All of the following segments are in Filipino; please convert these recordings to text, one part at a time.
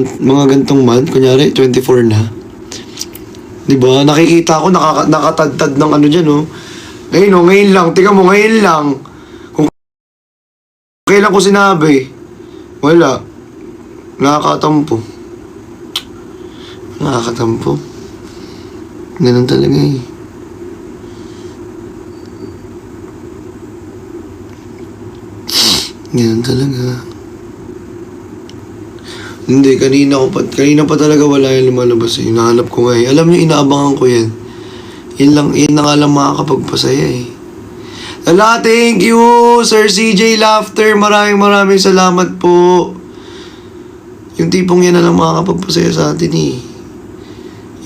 mga gantong month, kunyari 24 na. 'Di ba? Nakikita ko nakatadtad ng ano diyan, oh. Ngayon, oh, ngayon lang, tingnan mo, ngayon lang. Kung kailan ko sinabi, wala. Nakakatampo. Ganun talaga eh. Ganun talaga. Hindi, kanina pa talaga wala yung lumalabas eh. Hinahanap ko nga eh. Alam niyo, inaabangan ko yan. Yun na nga lang makakapagpasaya eh. Thank you, Sir CJ Laughter. Maraming salamat po. Yung tipong yan na lang makakapagpasaya sa atin eh.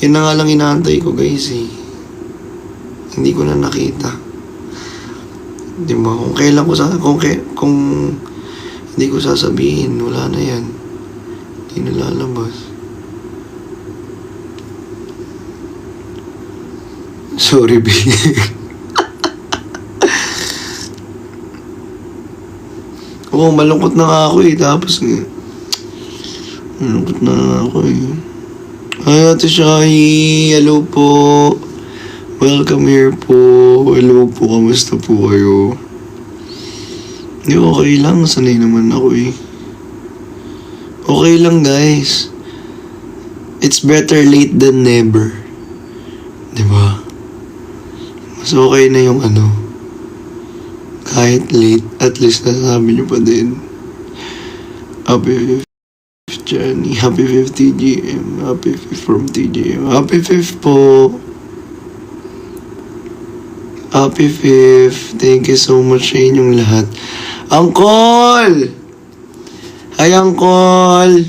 Yan na nga lang inaantay ko guys eh. Hindi ko na nakita. Di ba? Kung kailan ko kung hindi ko sasabihin, wala na yan. Hindi na lalabas. Sorry, B. Oo, malungkot na nga ako eh. Tapos malungkot na nga ako eh. Hi, Ate Shahi. Hello po. Welcome here po. Hello po. Kamusta po kayo? Hindi, okay lang. Sanay naman ako eh. Okay lang guys. It's better late than never. Diba? Mas okay na yung ano. Kahit late, at least nasabi nyo pa din. Happy 5th Johnny. Happy 5th TGM. Happy 5th from TGM. Happy 5th po. Happy 5th. Thank you so much sa inyong lahat. Uncle! Hi, Uncle!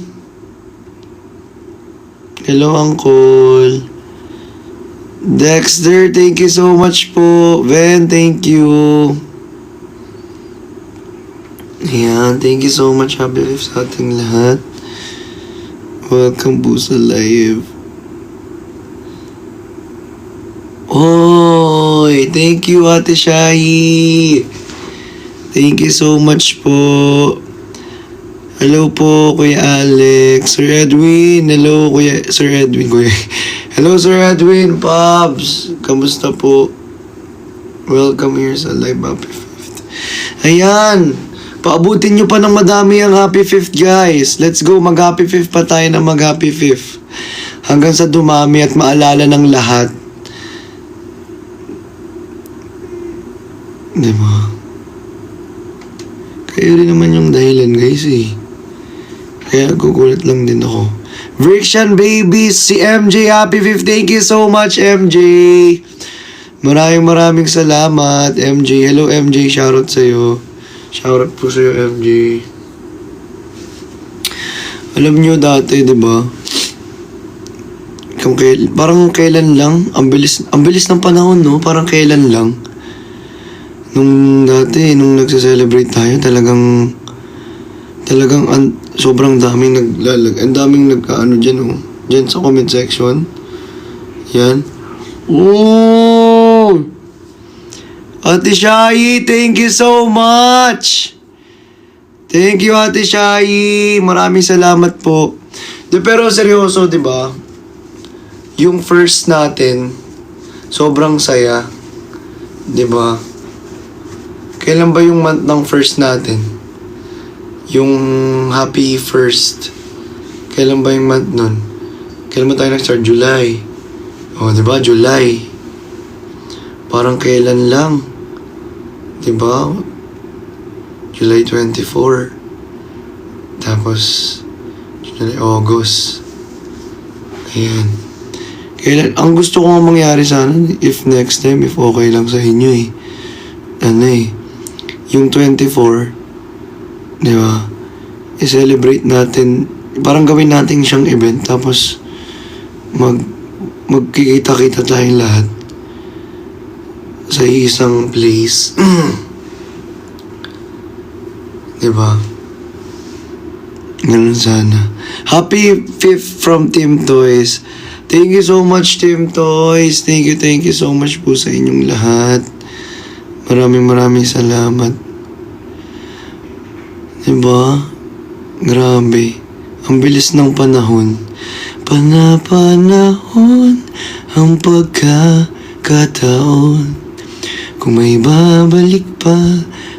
Hello, Uncle. Dexter, thank you so much po. Ben, thank you. Ayan, thank you so much. Happy 5th sa ating lahat. Welcome po sa live. Oy, thank you, Ate Shahi. Thank you so much po. Hello po, Kuya Alex. Sir Edwin. Hello, Sir Edwin. Hello, Sir Edwin. Pops. Kamusta po? Welcome here sa live. Happy 5th. Ayan. Paabutin nyo pa ng madami ang Happy 5th, guys. Let's go. Mag-Happy 5th pa tayo na mag-Happy 5th. Hanggang sa dumami at maalala ng lahat. Diba? Kayo rin naman yung dahilan, guys, eh. Kaya gugulat lang din ako. Vrixian Babies, si MJ, Happy 5th. Thank you so much, MJ. Maraming salamat, MJ. Hello, MJ. Shoutout sa'yo. Shoutout po sa'yo, MJ. Alam nyo dati, diba? Parang kailan lang. Ang bilis ng panahon, no? Parang kailan lang. Nung dati, nagsa-celebrate tayo, talagang sobrang daming ang daming nagkaano dyan, oh. Dyan sa comment section. Yan. Oh! Ate Shahi, thank you so much! Thank you, Ate Shahi. Maraming salamat po. Pero seryoso, di ba? Yung first natin, sobrang saya. Di ba? Kailan ba yung month ng first natin? Yung happy first. Kailan ba yung month nun? Kailan ba tayo nag-start? July. O, diba? July. Parang kailan lang. Diba? July 24. Tapos, July, August. Ayan. Ang gusto ko nga mangyari sana, if next time, if okay lang sa inyo eh. Yung 24, di ba? I-celebrate natin, parang gawin natin siyang event, tapos magkikita-kita tayong lahat sa isang place. Di ba? Ganun sana. Happy 5th from Team Toys. Thank you so much, Team Toys. Thank you so much po sa inyong lahat. Maraming salamat. Diba? Grabe. Ang bilis ng panahon. Panahon ang pagkakataon. Kung may babalik pa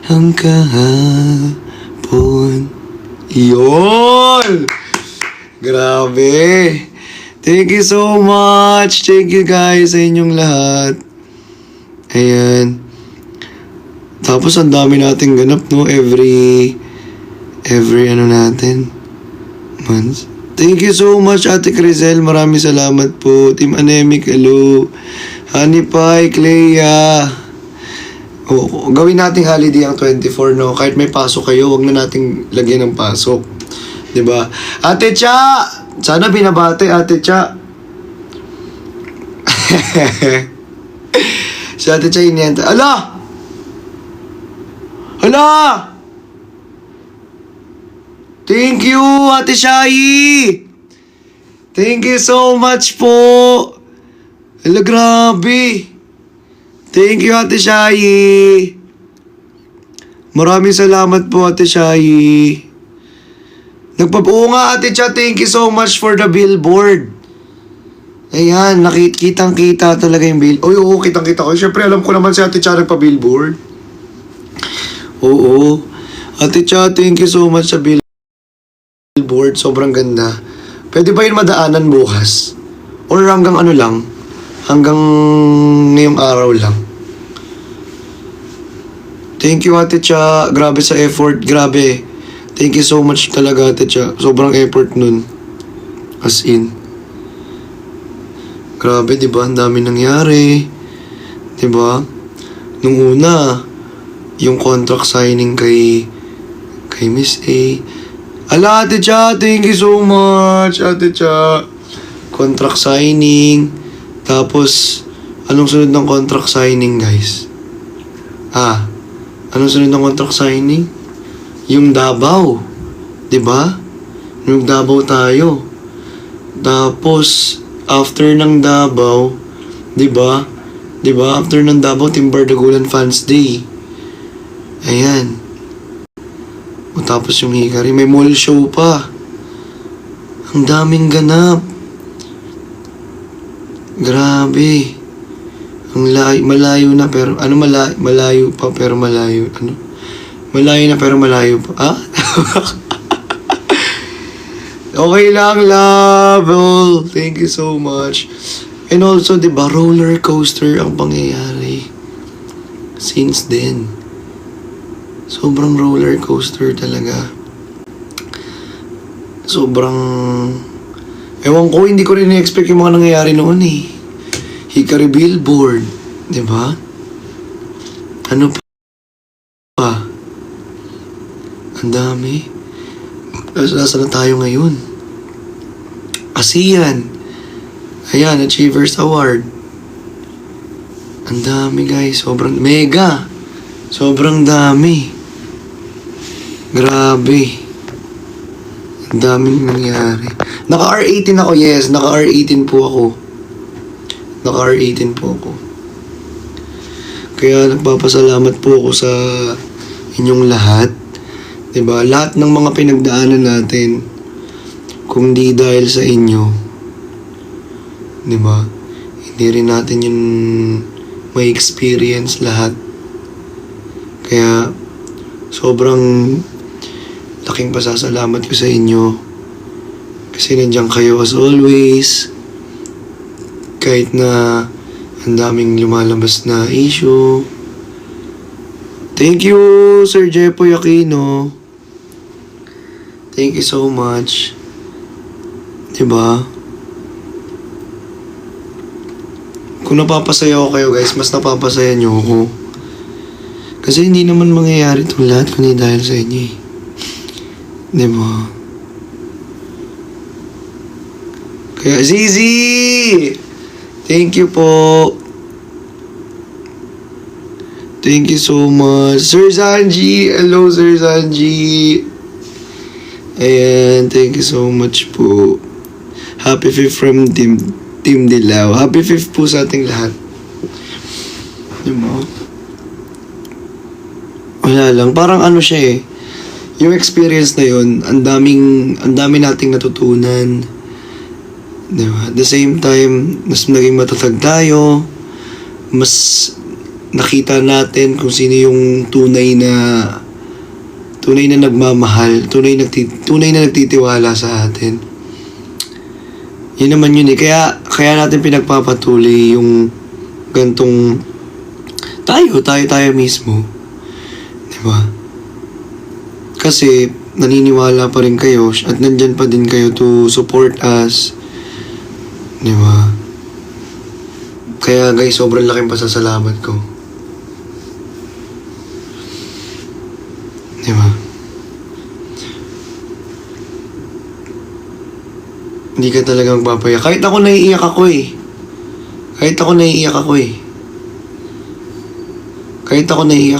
ang kahapon. Yun! Grabe! Thank you so much! Thank you guys sa inyong lahat. Ayan. Tapos ang dami nating ganap, no? Every ano natin. Months. Thank you so much, Ate Crisel. Maraming salamat po. Team Anemic, hello. Honey Pie, Clea. Gawin nating holiday ang 24, no? Kahit may pasok kayo, wag na nating lagyan ng pasok. 'Di ba? Ate Cha! Sana binabate, Ate Cha. Si Ate Cha inienta. Ala! Hala! Thank you, Ate Shai! Thank you so much po! Hala, grabe! Thank you, Ate Shai! Maraming salamat po, Ate Shai! Oo nga, Ate Cha, thank you so much for the billboard! Ayan, kitang-kita talaga yung bill. Oy, oo, kitang-kita ko. Siyempre, alam ko naman si Ate Cha nagpa-billboard. Oo. Ate Cha, thank you so much sa billboard. Sobrang ganda. Pwede ba yun madaanan bukas? Or hanggang ano lang? Hanggang ngayong araw lang? Thank you, Ate Cha. Grabe sa effort. Grabe. Thank you so much talaga, Ate Cha. Sobrang effort nun. As in. Grabe, diba? Ang dami nangyari. Diba? Nung una, yung contract signing kay Miss A. Ala, Ate Cha, thank you so much, Ate Cha. Contract signing. Tapos, anong sunod ng contract signing, guys? Anong sunod ng contract signing? Yung Davao. Diba? Yung Davao tayo. Tapos, after ng Davao, diba? Diba? After ng Davao, Team Bardagulan Fans Day. Ayan. O tapos yung Hikari, may mall show pa. Ang daming ganap. Grabe. Ang malayo na pero, malayo pa pero malayo. Ano? Malayo na pero malayo pa. Okay lang, love. Thank you so much. And also, diba, roller coaster ang pangyayari. Since then. Sobrang roller coaster talaga. Sobrang... Ewan ko, hindi ko rin i-expect yung mga nangyayari noon eh. Hikari billboard. Diba? Ano pa? Ang dami. Nasa na tayo ngayon? ASEAN. Ayan, Achievers Award. Ang dami, guys. Sobrang mega. Sobrang dami. Grabe. Ang daming nangyari. Naka-R18 ako, yes. Naka-R18 po ako. Naka-R18 po ako. Kaya nagpapasalamat po ako sa inyong lahat. Diba? Lahat ng mga pinagdaanan natin, kung di dahil sa inyo, diba? Hindi rin natin yun may experience lahat. Kaya, sobrang laking pasasalamat ko sa inyo. Kasi nandiyan kayo as always. Kahit na ang daming lumalabas na issue. Thank you, Sir Jepoy Aquino. Thank you so much. Diba? Kung napapasaya ako kayo, guys, mas napapasaya niyo ako. Kasi hindi naman mangyayari itong lahat kundi dahil sa inyo eh. Diba? Kaya, Zizi! Thank you po. Thank you so much. Sir Zanji! Hello, Sir Zanji! Ayan, thank you so much po. Happy 5th from Team Dilaw. Happy 5th po sa ating lahat. Diba? Wala lang. Parang ano siya eh. yung experience na yun, ang dami nating natutunan. Diba? At the same time, mas naging matatag tayo, mas nakita natin kung sino yung tunay na nagmamahal, tunay na nagtitiwala sa atin. Yun naman yun eh. Kaya natin pinagpapatuloy yung gantong tayo mismo. Diba? Kasi naniniwala pa rin kayo at nandyan pa din kayo to support us. Diba? Kaya guys, sobrang laking pasasalamat ko. Diba? Hindi ka talaga magpapaya. Kahit ako naiiyak ako eh. Kahit ako naiiyak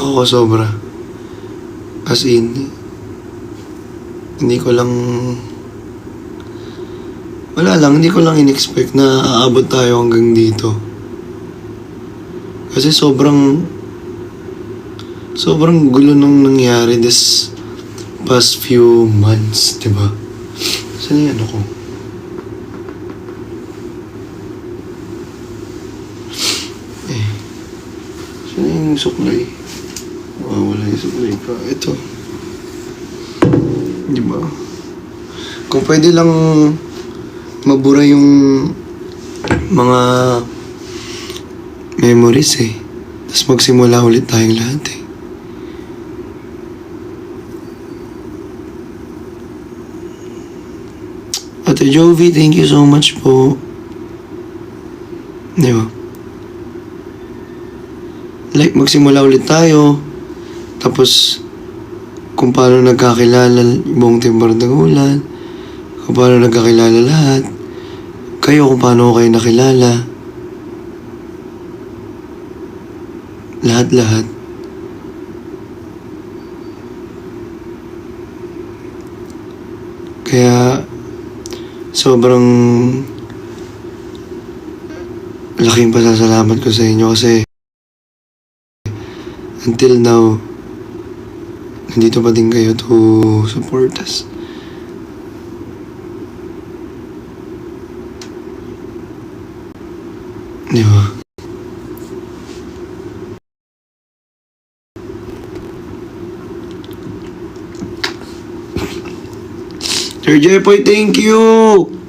ako sobra. As in, hindi ko lang in-expect na aabot tayo hanggang dito. Kasi sobrang gulo nung nangyari this past few months, diba? Saan yung ano ko? Saan yung suklay? Wala yung suklay pa. Ito. Diba? Kung pwede lang mabura yung mga memories eh. Tapos magsimula ulit tayong lahat eh. Ate Jovi, thank you so much po. Di ba? Like, magsimula ulit tayo. Tapos, kung paano nagkakilala yung buong Timbar Dagulan. Kung paano nagkakilala lahat. Kayo, kung paano kayo nakilala. Lahat-lahat. Kaya, sobrang laking pasasalamat ko sa inyo kasi until now, nandito pa din kayo to support us. Di ba? Sir Jepoy, thank you!